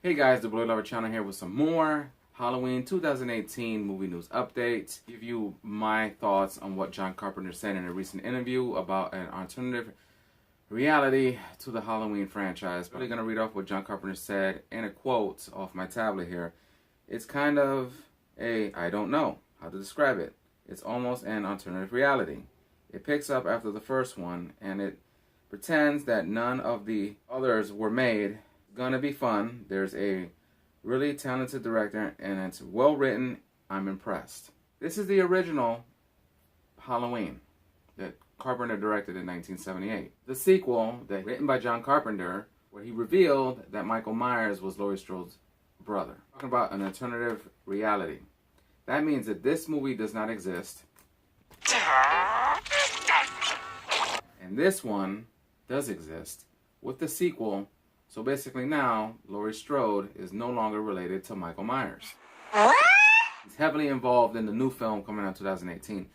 Hey guys, the Blue Lover channel here with some more Halloween 2018 movie news updates. Give you my thoughts on what John Carpenter said in a recent interview about an alternative reality to the Halloween franchise. I'm really going to read off what John Carpenter said in a quote off my tablet here. It's kind of I don't know how to describe it. It's almost an alternative reality. It picks up after the first one and it pretends that none of the others were made. Gonna be fun. There's a really talented director and it's well written. I'm impressed. This is the original Halloween that Carpenter directed in 1978. The sequel, that written by John Carpenter, where he revealed that Michael Myers was Laurie Strode's brother. Talking about an alternative reality. That means that this movie does not exist. And this one does exist with the sequel. So basically now, Laurie Strode is no longer related to Michael Myers. He's heavily involved in the new film coming out in 2018,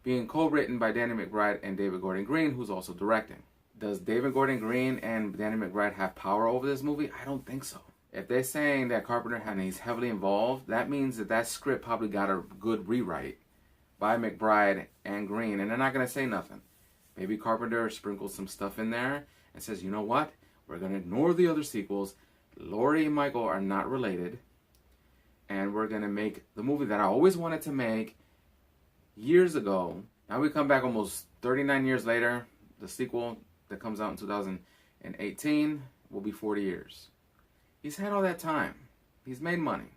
being co-written by Danny McBride and David Gordon Green, who's also directing. Does David Gordon Green and Danny McBride have power over this movie? I don't think so. If they're saying that Carpenter and he's heavily involved, that means that that script probably got a good rewrite by McBride and Green, and they're not going to say nothing. Maybe Carpenter sprinkles some stuff in there and says, you know what? We're going to ignore the other sequels. Laurie and Michael are not related. And we're going to make the movie that I always wanted to make years ago. Now we come back almost 39 years later. The sequel that comes out in 2018 will be 40 years. He's had all that time. He's made money.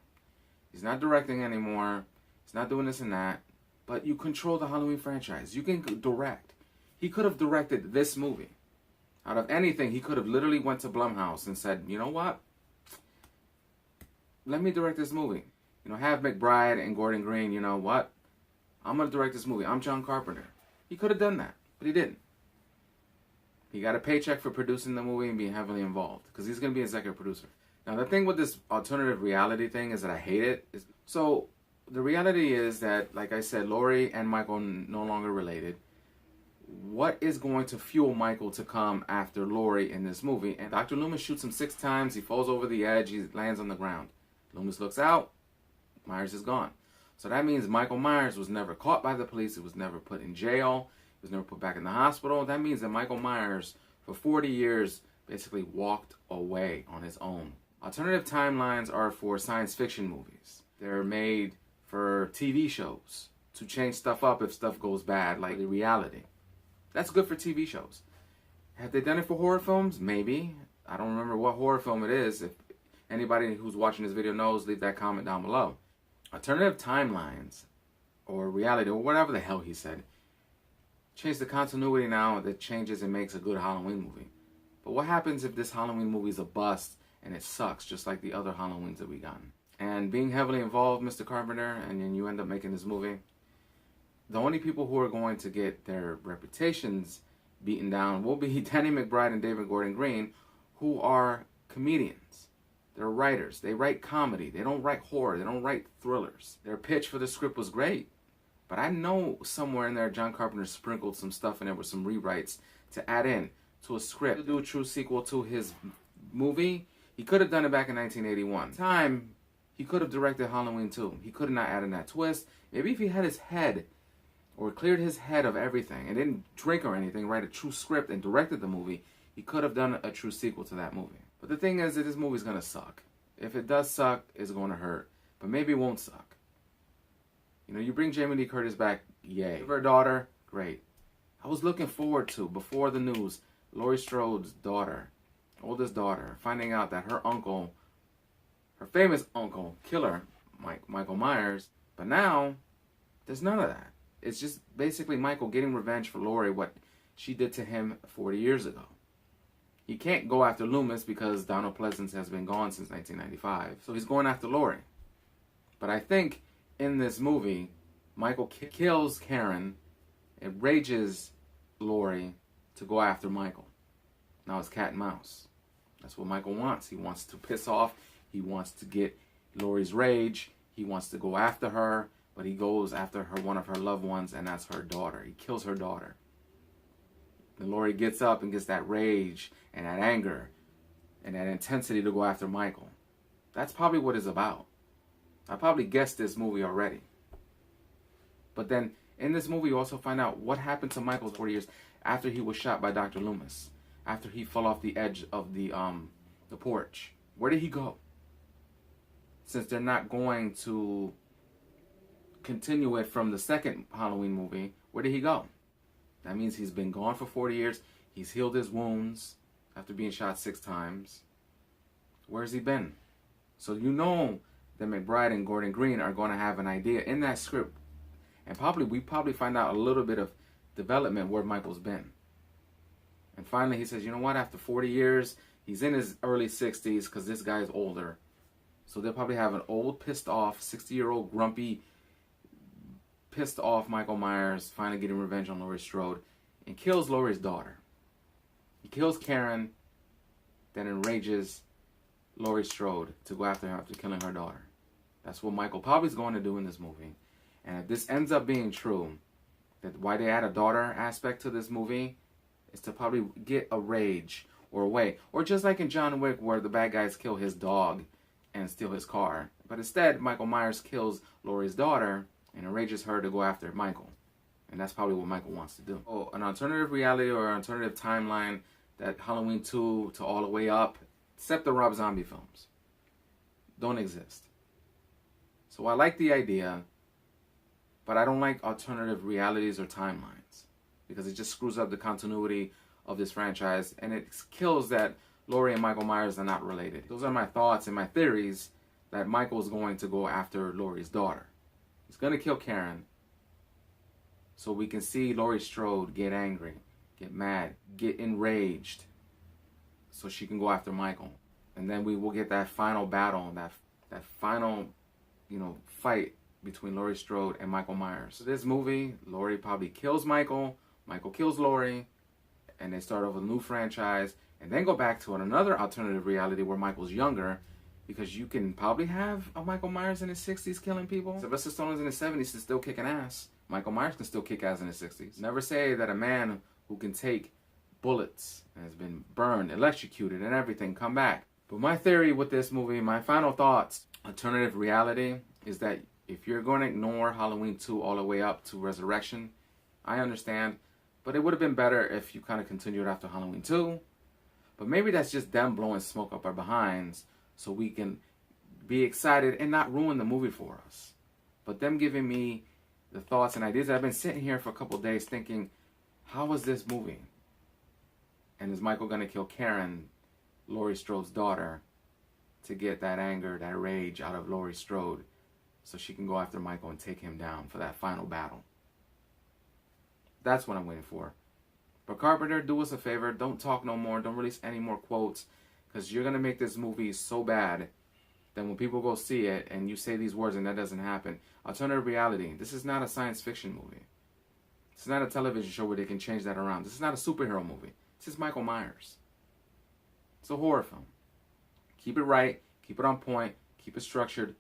He's not directing anymore. He's not doing this and that. But you control the Halloween franchise. You can direct. He could have directed this movie. Out of anything, he could have literally went to Blumhouse and said, you know what? Let me direct this movie. You know, have McBride and Gordon Green, you know what? I'm going to direct this movie. I'm John Carpenter. He could have done that, but he didn't. He got a paycheck for producing the movie and being heavily involved because he's going to be executive producer. Now, the thing with this alternative reality thing is that I hate it. So, the reality is that, like I said, Laurie and Michael no longer related. What is going to fuel Michael to come after Laurie in this movie? And Dr. Loomis shoots him 6 times. He falls over the edge. He lands on the ground. Loomis looks out. Myers is gone. So that means Michael Myers was never caught by the police. He was never put in jail. He was never put back in the hospital. That means that Michael Myers, for 40 years, basically walked away on his own. Alternative timelines are for science fiction movies. They're made for TV shows to change stuff up if stuff goes bad, like the reality. That's good for TV shows. Have they done it for horror films? Maybe. I don't remember what horror film it is. If anybody who's watching this video knows, leave that comment down below. Alternative timelines, or reality, or whatever the hell he said, change the continuity now that changes and makes a good Halloween movie. But what happens if this Halloween movie is a bust and it sucks, just like the other Halloweens that we gotten? And being heavily involved, Mr. Carpenter, and then you end up making this movie, the only people who are going to get their reputations beaten down will be Danny McBride and David Gordon Green, who are comedians. They're writers. They write comedy. They don't write horror. They don't write thrillers. Their pitch for the script was great. But I know somewhere in there John Carpenter sprinkled some stuff in there with some rewrites to add in to a script. To do a true sequel to his movie, he could have done it back in 1981. Time, he could have directed Halloween 2. He could have not added that twist. Maybe if he had his head, or cleared his head of everything and didn't drink or anything, write a true script and directed the movie, he could have done a true sequel to that movie. But the thing is that this movie's going to suck. If it does suck, it's going to hurt. But maybe it won't suck. You know, you bring Jamie Lee Curtis back, yay. Her daughter, great. I was looking forward to, before the news, Laurie Strode's daughter, oldest daughter, finding out that her uncle, her famous uncle, killer, Michael Myers. But now, there's none of that. It's just basically Michael getting revenge for Laurie, what she did to him 40 years ago. He can't go after Loomis because Donald Pleasence has been gone since 1995. So he's going after Laurie. But I think in this movie, Michael kills Karen. It rages Laurie to go after Michael. Now it's cat and mouse. That's what Michael wants. He wants to piss off. He wants to get Laurie's rage. He wants to go after her. But he goes after one of her loved ones, and that's her daughter. He kills her daughter. And Laurie gets up and gets that rage and that anger and that intensity to go after Michael. That's probably what it's about. I probably guessed this movie already. But then in this movie, you also find out what happened to Michael's 40 years after he was shot by Dr. Loomis, after he fell off the edge of the porch. Where did he go? Since they're not going to continue it from the second Halloween movie, where did he go? That means he's been gone for 40 years. He's healed his wounds after being shot 6 times. Where's he been? So you know that McBride and Gordon Green are going to have an idea in that script. And we probably find out a little bit of development where Michael's been. And finally he says, you know what, after 40 years, he's in his early 60s because this guy's older. So they'll probably have an old, pissed off, 60-year-old, grumpy, pissed off Michael Myers finally getting revenge on Laurie Strode and kills Laurie's daughter. He kills Karen, then enrages Laurie Strode to go after her after killing her daughter. That's what Michael probably is going to do in this movie. And if this ends up being true, that why they add a daughter aspect to this movie is to probably get a rage or a way. Or just like in John Wick where the bad guys kill his dog and steal his car. But instead, Michael Myers kills Laurie's daughter and enrages her to go after Michael. And that's probably what Michael wants to do. Oh, an alternative reality or an alternative timeline that Halloween 2 to all the way up, except the Rob Zombie films, don't exist. So I like the idea, but I don't like alternative realities or timelines because it just screws up the continuity of this franchise and it kills that Laurie and Michael Myers are not related. Those are my thoughts and my theories that Michael's going to go after Laurie's daughter. He's going to kill Karen so we can see Laurie Strode get angry, get mad, get enraged so she can go after Michael. And then we will get that final battle, that final, fight between Laurie Strode and Michael Myers. So this movie, Laurie probably kills Michael, Michael kills Laurie, and they start over a new franchise and then go back to another alternative reality where Michael's younger, because you can probably have a Michael Myers in his 60s killing people. Sylvester Stallone's in his 70s and still kicking ass. Michael Myers can still kick ass in his 60s. Never say that a man who can take bullets and has been burned, electrocuted, and everything come back. But my theory with this movie, my final thoughts, alternative reality, is that if you're going to ignore Halloween 2 all the way up to Resurrection, I understand. But it would have been better if you kind of continued after Halloween 2. But maybe that's just them blowing smoke up our behinds so we can be excited and not ruin the movie for us. But them giving me the thoughts and ideas. I've been sitting here for a couple days thinking, how was this movie? And is Michael going to kill Karen, Laurie Strode's daughter, to get that anger, that rage out of Laurie Strode so she can go after Michael and take him down for that final battle? That's what I'm waiting for. But Carpenter, do us a favor. Don't talk no more. Don't release any more quotes. Because you're going to make this movie so bad that when people go see it and you say these words and that doesn't happen. Alternative reality. This is not a science fiction movie. This is not a television show where they can change that around. This is not a superhero movie. This is Michael Myers. It's a horror film. Keep it right. Keep it on point. Keep it structured.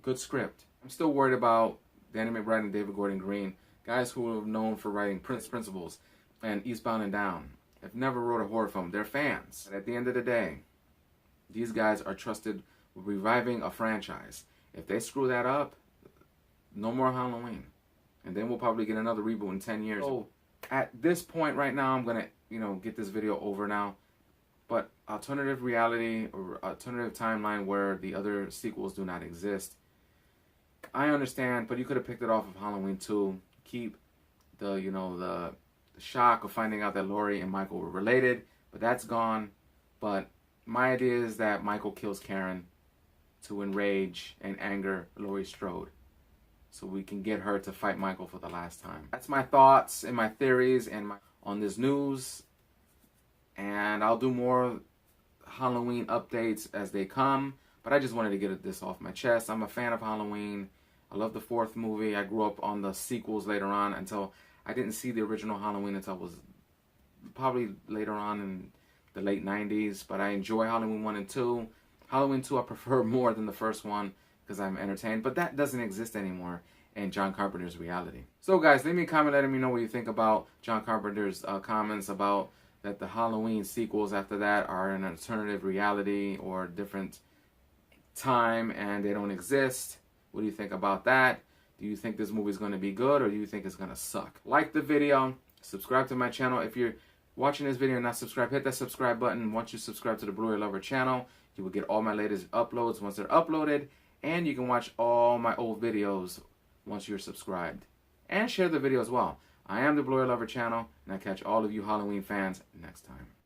Good script. I'm still worried about Danny McBride and David Gordon Green. Guys who are known for writing Principles and Eastbound and Down. They've never wrote a horror film. They're fans. But at the end of the day, these guys are trusted with reviving a franchise. If they screw that up, no more Halloween. And then we'll probably get another reboot in 10 years. So at this point right now, I'm going to, get this video over now. But alternative reality or alternative timeline where the other sequels do not exist, I understand, but you could have picked it off of Halloween 2. Keep the, the shock of finding out that Laurie and Michael were related, but that's gone. But my idea is that Michael kills Karen to enrage and anger Laurie Strode so we can get her to fight Michael for the last time. That's my thoughts and my theories and on this news. And I'll do more Halloween updates as they come, but I just wanted to get this off my chest. I'm a fan of Halloween. I love the 4th movie. I grew up on the sequels later on until I didn't see the original Halloween until I was probably later on in the late 90s. But I enjoy Halloween 1 and 2. Halloween 2 I prefer more than the first one because I'm entertained. But that doesn't exist anymore in John Carpenter's reality. So guys, leave me a comment letting me know what you think about John Carpenter's comments about that the Halloween sequels after that are an alternative reality or different time and they don't exist. What do you think about that? Do you think this movie is going to be good, or do you think it's going to suck? Like the video, subscribe to my channel. If you're watching this video and not subscribed, hit that subscribe button. Once you subscribe to the Blu-ray Lover channel, you will get all my latest uploads once they're uploaded, and you can watch all my old videos once you're subscribed. And share the video as well. I am the Blu-ray Lover channel, and I catch all of you Halloween fans next time.